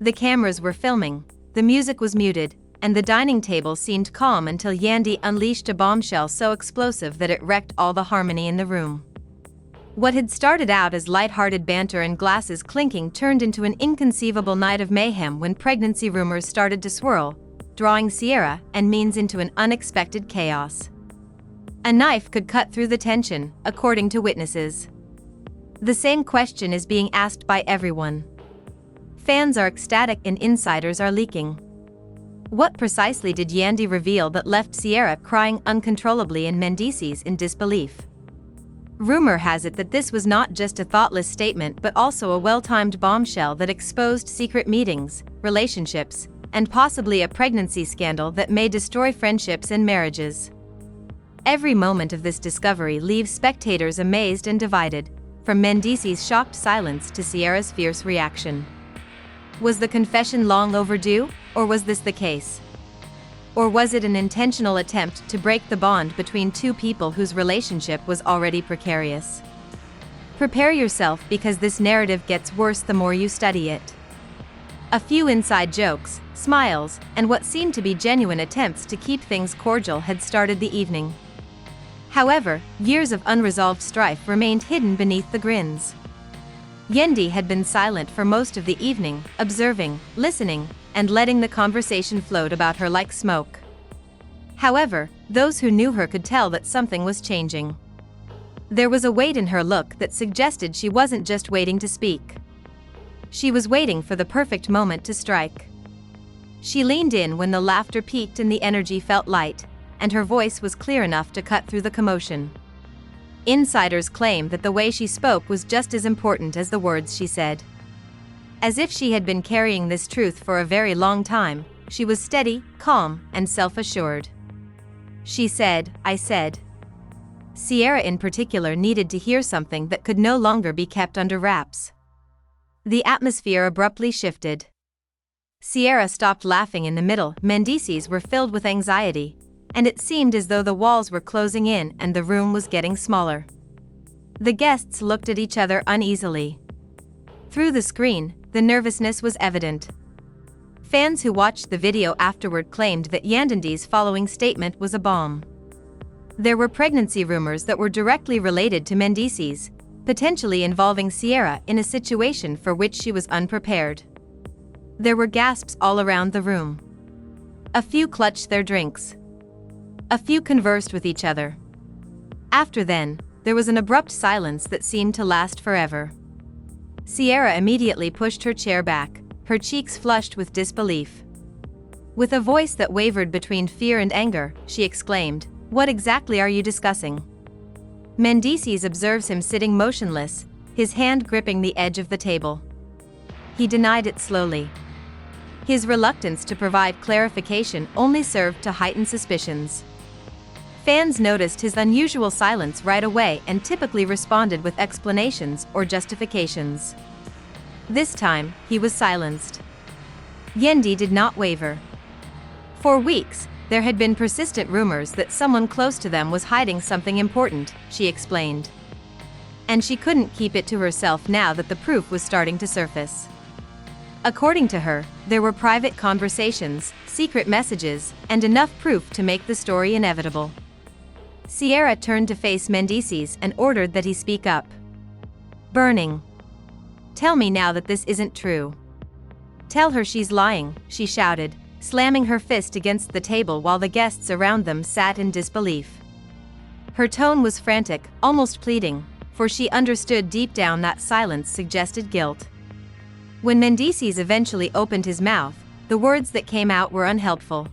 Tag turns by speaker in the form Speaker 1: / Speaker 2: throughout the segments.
Speaker 1: The cameras were filming, the music was muted, and the dining table seemed calm until Yandy unleashed a bombshell so explosive that it wrecked all the harmony in the room. What had started out as light-hearted banter and glasses clinking turned into an inconceivable night of mayhem when pregnancy rumors started to swirl, drawing Sierra and Means into an unexpected chaos. A knife could cut through the tension, according to witnesses. The same question is being asked by everyone. Fans are ecstatic and insiders are leaking. What precisely did Yandy reveal that left Sierra crying uncontrollably and Mendeecees in disbelief? Rumor has it that this was not just a thoughtless statement but also a well-timed bombshell that exposed secret meetings, relationships, and possibly a pregnancy scandal that may destroy friendships and marriages. Every moment of this discovery leaves spectators amazed and divided, from Mendeecees' shocked silence to Sierra's fierce reaction. Was the confession long overdue, or was this the case? Or was it an intentional attempt to break the bond between two people whose relationship was already precarious? Prepare yourself because this narrative gets worse the more you study it. A few inside jokes, smiles, and what seemed to be genuine attempts to keep things cordial had started the evening. However, years of unresolved strife remained hidden beneath the grins. Yandy had been silent for most of the evening, observing, listening, and letting the conversation float about her like smoke. However, those who knew her could tell that something was changing. There was a weight in her look that suggested she wasn't just waiting to speak. She was waiting for the perfect moment to strike. She leaned in when the laughter peaked and the energy felt light, and her voice was clear enough to cut through the commotion. Insiders claim that the way she spoke was just as important as the words she said. As if she had been carrying this truth for a very long time, she was steady, calm, and self-assured. She said, "I said." Sierra in particular needed to hear something that could no longer be kept under wraps. The atmosphere abruptly shifted. Sierra stopped laughing in the middle. Mendeecees were filled with anxiety, and it seemed as though the walls were closing in and the room was getting smaller. The guests looked at each other uneasily. Through the screen, the nervousness was evident. Fans who watched the video afterward claimed that Yandy's following statement was a bomb. There were pregnancy rumors that were directly related to Mendeecees, potentially involving Sierra in a situation for which she was unprepared. There were gasps all around the room. A few clutched their drinks. A few conversed with each other. After then, there was an abrupt silence that seemed to last forever. Sierra immediately pushed her chair back, her cheeks flushed with disbelief. With a voice that wavered between fear and anger, she exclaimed, "What exactly are you discussing?" Mendeecees observes him sitting motionless, his hand gripping the edge of the table. He denied it slowly. His reluctance to provide clarification only served to heighten suspicions. Fans noticed his unusual silence right away and typically responded with explanations or justifications. This time, he was silenced. Yandy did not waver. For weeks, there had been persistent rumors that someone close to them was hiding something important, she explained. And she couldn't keep it to herself now that the proof was starting to surface. According to her, there were private conversations, secret messages, and enough proof to make the story inevitable. Sierra turned to face Mendeecees and ordered that he speak up. "Burning. Tell me now that this isn't true. Tell her she's lying," she shouted, slamming her fist against the table while the guests around them sat in disbelief. Her tone was frantic, almost pleading, for she understood deep down that silence suggested guilt. When Mendeecees eventually opened his mouth, the words that came out were unhelpful.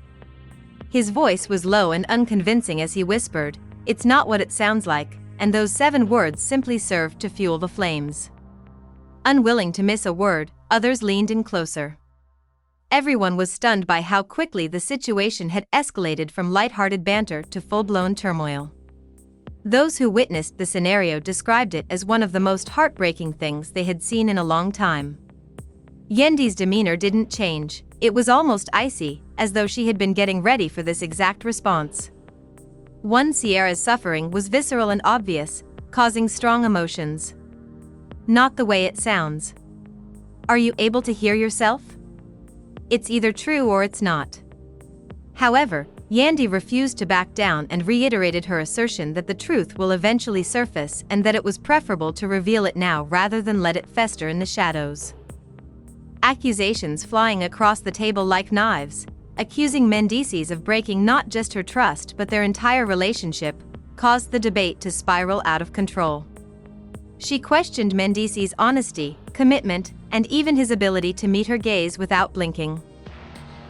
Speaker 1: His voice was low and unconvincing as he whispered, "It's not what it sounds like," and those 7 words simply served to fuel the flames. Unwilling to miss a word, others leaned in closer. Everyone was stunned by how quickly the situation had escalated from light-hearted banter to full-blown turmoil. Those who witnessed the scenario described it as one of the most heartbreaking things they had seen in a long time. Yandy's demeanor didn't change, it was almost icy, as though she had been getting ready for this exact response. Sierra's suffering was visceral and obvious, causing strong emotions. "Not the way it sounds. Are you able to hear yourself?" It's either true or it's not. However, Yandy refused to back down and reiterated her assertion that the truth will eventually surface and that it was preferable to reveal it now rather than let it fester in the shadows. Accusations flying across the table like knives, accusing Mendeecees of breaking not just her trust but their entire relationship, caused the debate to spiral out of control. She questioned Mendeecees' honesty, commitment, and even his ability to meet her gaze without blinking.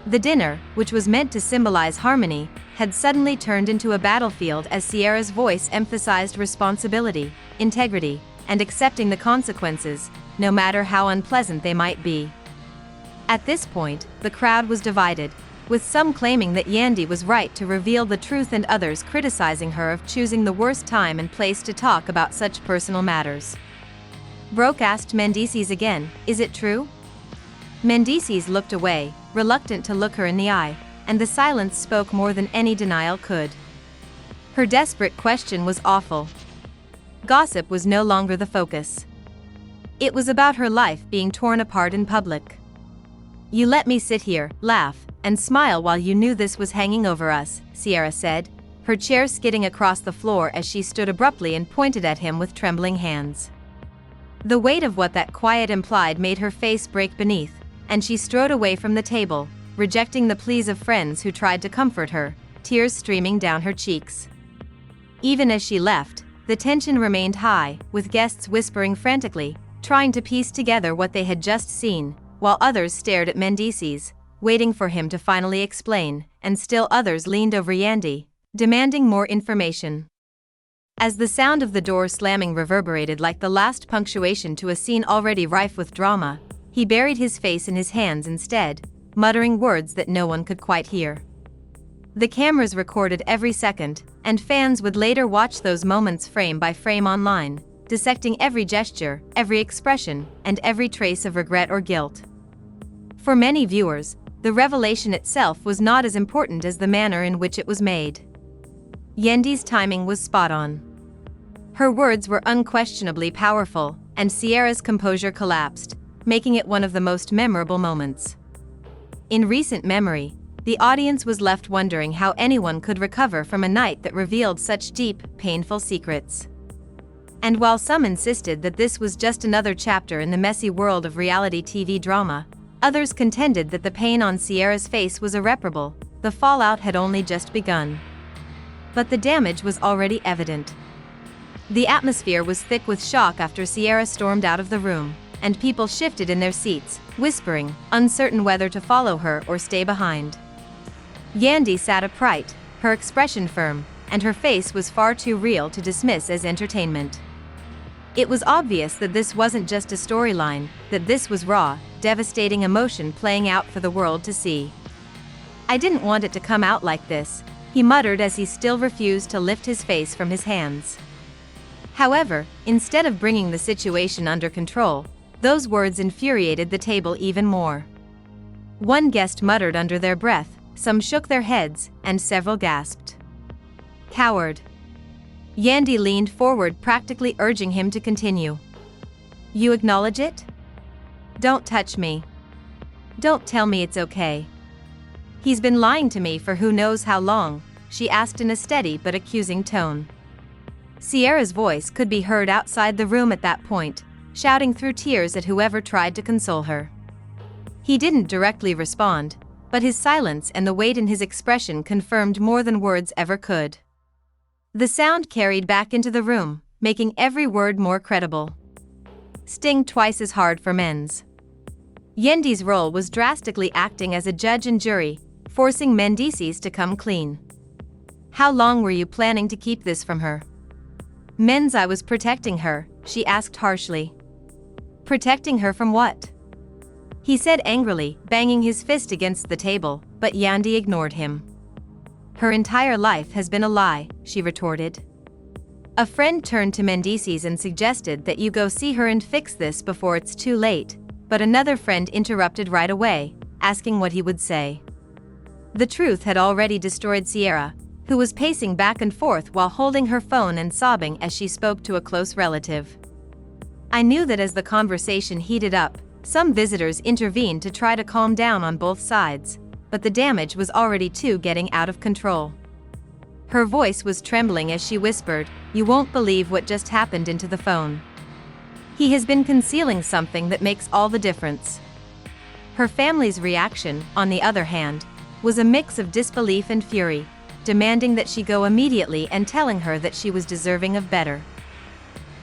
Speaker 1: The dinner, which was meant to symbolize harmony, had suddenly turned into a battlefield as Sierra's voice emphasized responsibility, integrity, and accepting the consequences, no matter how unpleasant they might be. At this point, the crowd was divided, with some claiming that Yandy was right to reveal the truth and others criticizing her of choosing the worst time and place to talk about such personal matters. Brooke asked Mendeecees again, "Is it true?" Mendeecees looked away, reluctant to look her in the eye, and the silence spoke more than any denial could. Her desperate question was awful. Gossip was no longer the focus. It was about her life being torn apart in public. "You let me sit here, laugh, and smile while you knew this was hanging over us," Sierra said, her chair skidding across the floor as she stood abruptly and pointed at him with trembling hands. The weight of what that quiet implied made her face break beneath, and she strode away from the table, rejecting the pleas of friends who tried to comfort her, tears streaming down her cheeks. Even as she left, the tension remained high, with guests whispering frantically, trying to piece together what they had just seen, while others stared at Mendeecees, waiting for him to finally explain, and still others leaned over Yandy, demanding more information. As the sound of the door slamming reverberated like the last punctuation to a scene already rife with drama, he buried his face in his hands instead, muttering words that no one could quite hear. The cameras recorded every second, and fans would later watch those moments frame by frame online, dissecting every gesture, every expression, and every trace of regret or guilt. For many viewers, the revelation itself was not as important as the manner in which it was made. Yandy's timing was spot on. Her words were unquestionably powerful, and Sierra's composure collapsed, making it one of the most memorable moments. In recent memory, the audience was left wondering how anyone could recover from a night that revealed such deep, painful secrets. And while some insisted that this was just another chapter in the messy world of reality TV drama, others contended that the pain on Sierra's face was irreparable. The fallout had only just begun. But the damage was already evident. The atmosphere was thick with shock after Sierra stormed out of the room, and people shifted in their seats, whispering, uncertain whether to follow her or stay behind. Yandy sat upright, her expression firm, and her face was far too real to dismiss as entertainment. It was obvious that this wasn't just a storyline, that this was raw, devastating emotion playing out for the world to see. "I didn't want it to come out like this," he muttered as he still refused to lift his face from his hands. However, instead of bringing the situation under control, those words infuriated the table even more. One guest muttered under their breath, some shook their heads, and several gasped. "Coward." Yandy leaned forward, practically urging him to continue. "You acknowledge it? Don't touch me. Don't tell me it's okay. He's been lying to me for who knows how long," she asked in a steady but accusing tone. Sierra's voice could be heard outside the room at that point, shouting through tears at whoever tried to console her. He didn't directly respond, but his silence and the weight in his expression confirmed more than words ever could. The sound carried back into the room, making every word more credible. Sting twice as hard for men's. Yandy's role was drastically acting as a judge and jury, forcing Mendeecees to come clean. "How long were you planning to keep this from her?" "I was protecting her," she asked harshly. "Protecting her from what?" he said angrily, banging his fist against the table, but Yandy ignored him. "Her entire life has been a lie," she retorted. A friend turned to Mendeecees and suggested that you go see her and fix this before it's too late, but another friend interrupted right away, asking what he would say. The truth had already destroyed Sierra, who was pacing back and forth while holding her phone and sobbing as she spoke to a close relative. "I knew that as the conversation heated up, Some visitors intervened to try to calm down on both sides, but the damage was already getting out of control. Her voice was trembling as she whispered, "You won't believe what just happened," into the phone. "He has been concealing something that makes all the difference." Her family's reaction, on the other hand, was a mix of disbelief and fury, demanding that she go immediately and telling her that she was deserving of better.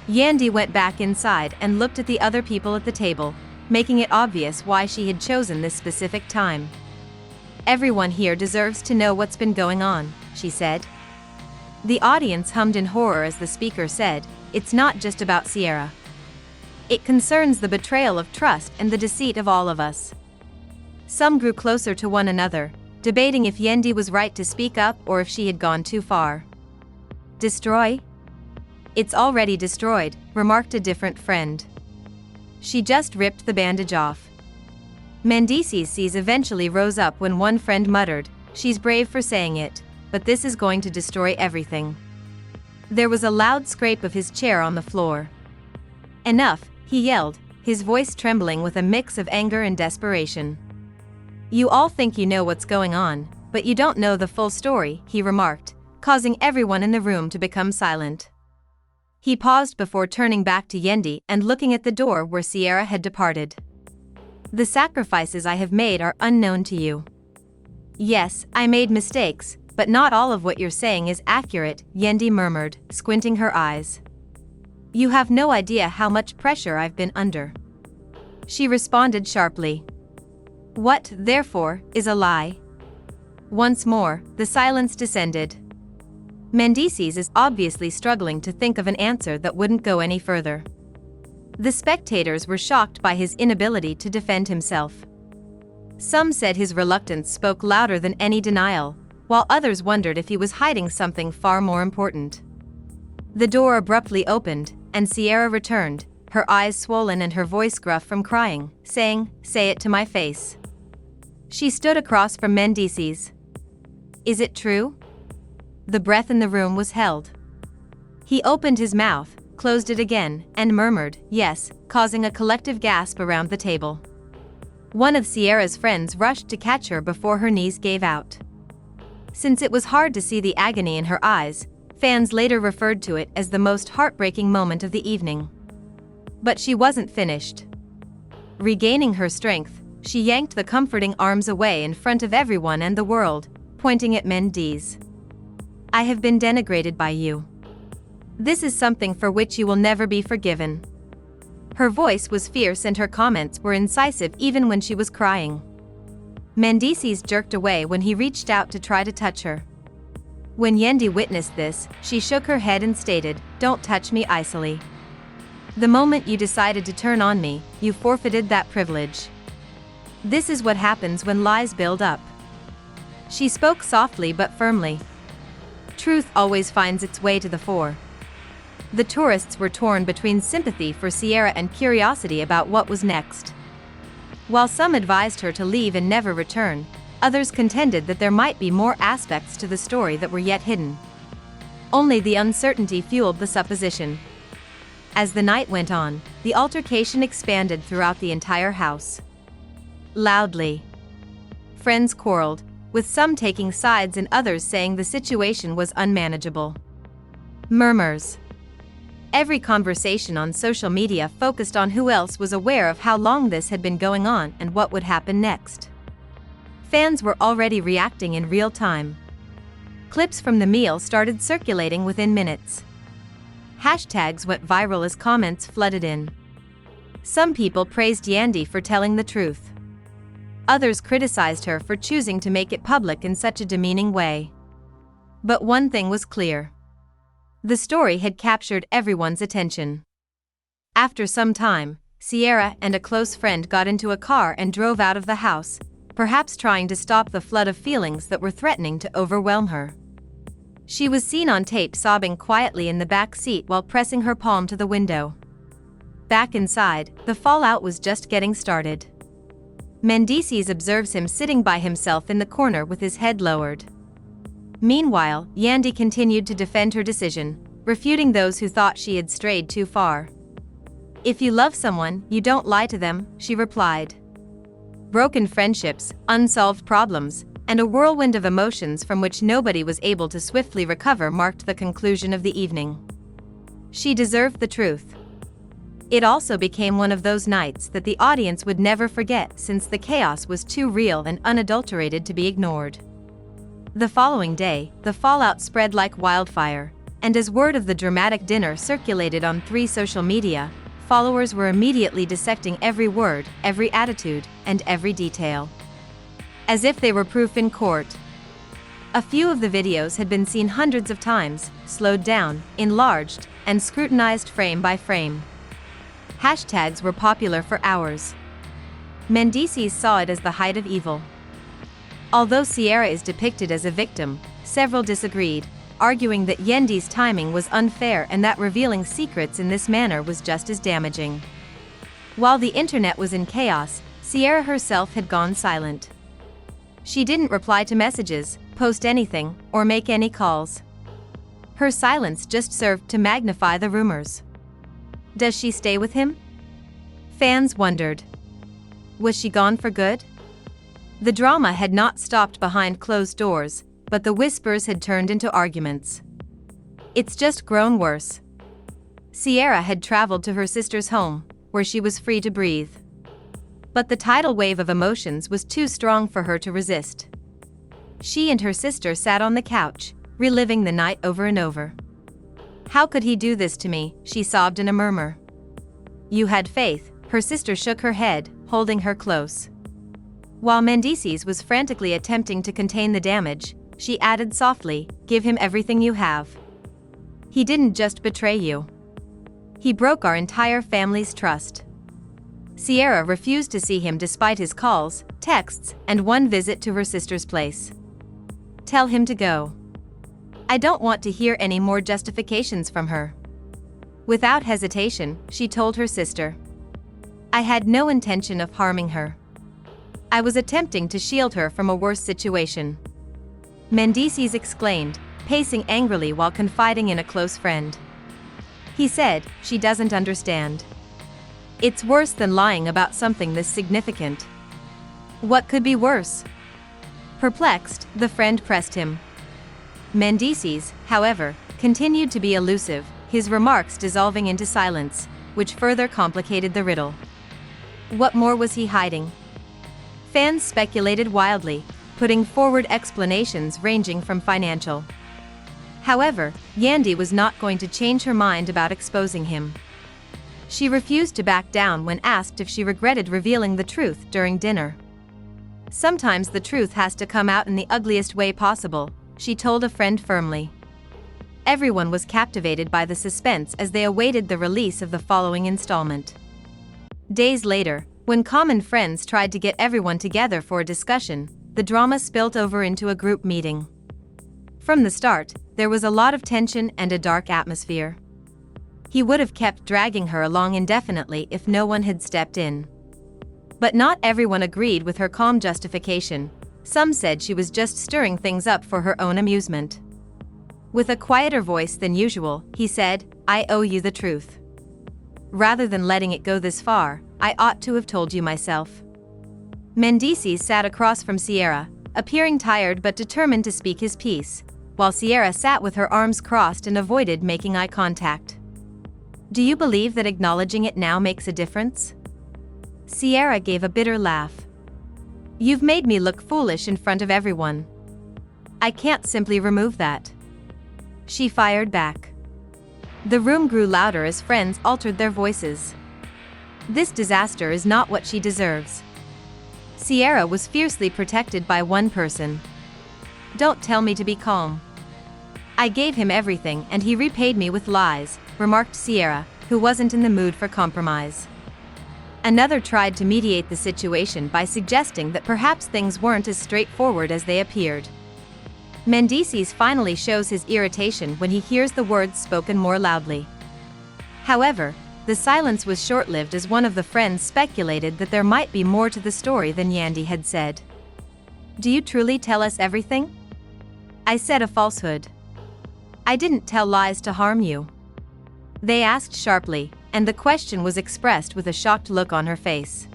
Speaker 1: Yandy went back inside and looked at the other people at the table, making it obvious why she had chosen this specific time. "Everyone here deserves to know what's been going on," she said. The audience hummed in horror as the speaker said, "It's not just about Sierra. It concerns the betrayal of trust and the deceit of all of us." Some grew closer to one another, debating if Yandy was right to speak up or if she had gone too far. "Destroy? It's already destroyed," remarked a different friend. "She just ripped the bandage off." Mendeecees eventually rose up when one friend muttered, "She's brave for saying it, but this is going to destroy everything." There was a loud scrape of his chair on the floor. "Enough," he yelled, his voice trembling with a mix of anger and desperation. "You all think you know what's going on, but you don't know the full story," he remarked, causing everyone in the room to become silent. He paused before turning back to Yandy and looking at the door where Sierra had departed. "The sacrifices I have made are unknown to you. Yes, I made mistakes, but not all of what you're saying is accurate," Yandy murmured, squinting her eyes. "You have no idea how much pressure I've been under." She responded sharply. "What, therefore, is a lie?" Once more, the silence descended. Mendeecees is obviously struggling to think of an answer that wouldn't go any further. The spectators were shocked by his inability to defend himself. Some said his reluctance spoke louder than any denial, while others wondered if he was hiding something far more important. The door abruptly opened, and Sierra returned, her eyes swollen and her voice gruff from crying, saying, "Say it to my face." She stood across from Mendeecees. "Is it true?" The breath in the room was held. He opened his mouth, closed it again, and murmured, "Yes," causing a collective gasp around the table. One of Sierra's friends rushed to catch her before her knees gave out. Since it was hard to see the agony in her eyes, fans later referred to it as the most heartbreaking moment of the evening. But she wasn't finished. Regaining her strength, she yanked the comforting arms away in front of everyone and the world, pointing at Mendeecees. "I have been denigrated by you. This is something for which you will never be forgiven." Her voice was fierce and her comments were incisive even when she was crying. Mendeecees jerked away when he reached out to try to touch her. When Yandy witnessed this, she shook her head and stated, "Don't touch me, Isoli. The moment you decided to turn on me, you forfeited that privilege. This is what happens when lies build up." She spoke softly but firmly. Truth always finds its way to the fore. The tourists were torn between sympathy for Sierra and curiosity about what was next. While some advised her to leave and never return, others contended that there might be more aspects to the story that were yet hidden. Only the uncertainty fueled the supposition. As the night went on, the altercation expanded throughout the entire house. Loudly, friends quarreled, with some taking sides and others saying the situation was unmanageable. Murmurs. Every conversation on social media focused on who else was aware of how long this had been going on and what would happen next. Fans were already reacting in real time. Clips from the meal started circulating within minutes. Hashtags went viral as comments flooded in. Some people praised Yandy for telling the truth. Others criticized her for choosing to make it public in such a demeaning way. But one thing was clear. The story had captured everyone's attention. After some time, Sierra and a close friend got into a car and drove out of the house, perhaps trying to stop the flood of feelings that were threatening to overwhelm her. She was seen on tape sobbing quietly in the back seat while pressing her palm to the window. Back inside, the fallout was just getting started. Mendeecees observes him sitting by himself in the corner with his head lowered. Meanwhile, Yandy continued to defend her decision, refuting those who thought she had strayed too far. If you love someone, you don't lie to them, she replied. Broken friendships, unsolved problems, and a whirlwind of emotions from which nobody was able to swiftly recover marked the conclusion of the evening. She deserved the truth. It also became one of those nights that the audience would never forget, since the chaos was too real and unadulterated to be ignored. The following day, the fallout spread like wildfire, and as word of the dramatic dinner circulated on 3 social media, followers were immediately dissecting every word, every attitude, and every detail. As if they were proof in court. A few of the videos had been seen hundreds of times, slowed down, enlarged, and scrutinized frame by frame. Hashtags were popular for hours. Mendeecees saw it as the height of evil. Although Sierra is depicted as a victim, several disagreed, arguing that Yandy's timing was unfair and that revealing secrets in this manner was just as damaging. While the internet was in chaos, Sierra herself had gone silent. She didn't reply to messages, post anything, or make any calls. Her silence just served to magnify the rumors. Does she stay with him? Fans wondered. Was she gone for good? The drama had not stopped behind closed doors, but the whispers had turned into arguments. It's just grown worse. Sierra had traveled to her sister's home, where she was free to breathe. But the tidal wave of emotions was too strong for her to resist. She and her sister sat on the couch, reliving the night over and over. How could he do this to me? She sobbed in a murmur. You had faith, her sister shook her head, holding her close. While Mendeecees was frantically attempting to contain the damage, she added softly, give him everything you have. He didn't just betray you. He broke our entire family's trust. Sierra refused to see him despite his calls, texts, and one visit to her sister's place. Tell him to go. I don't want to hear any more justifications from her. Without hesitation, she told her sister. I had no intention of harming her. I was attempting to shield her from a worse situation. Mendeecees exclaimed, pacing angrily while confiding in a close friend. He said, she doesn't understand. It's worse than lying about something this significant. What could be worse? Perplexed, the friend pressed him. Mendeecees, however, continued to be elusive, his remarks dissolving into silence, which further complicated the riddle. What more was he hiding? Fans speculated wildly, putting forward explanations ranging from financial. However, Yandy was not going to change her mind about exposing him. She refused to back down when asked if she regretted revealing the truth during dinner. Sometimes the truth has to come out in the ugliest way possible, she told a friend firmly. Everyone was captivated by the suspense as they awaited the release of the following installment. Days later, when common friends tried to get everyone together for a discussion, the drama spilled over into a group meeting. From the start, there was a lot of tension and a dark atmosphere. He would have kept dragging her along indefinitely if no one had stepped in. But not everyone agreed with her calm justification. Some said she was just stirring things up for her own amusement. With a quieter voice than usual, he said, I owe you the truth. Rather than letting it go this far, I ought to have told you myself. Mendeecees sat across from Sierra, appearing tired but determined to speak his piece, while Sierra sat with her arms crossed and avoided making eye contact. Do you believe that acknowledging it now makes a difference? Sierra gave a bitter laugh. You've made me look foolish in front of everyone. I can't simply remove that. She fired back. The room grew louder as friends altered their voices. This disaster is not what she deserves. Sierra was fiercely protected by one person. Don't tell me to be calm. I gave him everything and he repaid me with lies, remarked Sierra, who wasn't in the mood for compromise. Another tried to mediate the situation by suggesting that perhaps things weren't as straightforward as they appeared. Mendeecees finally shows his irritation when he hears the words spoken more loudly. However, the silence was short-lived as one of the friends speculated that there might be more to the story than Yandy had said. Do you truly tell us everything? I said a falsehood. I didn't tell lies to harm you. They asked sharply, and the question was expressed with a shocked look on her face.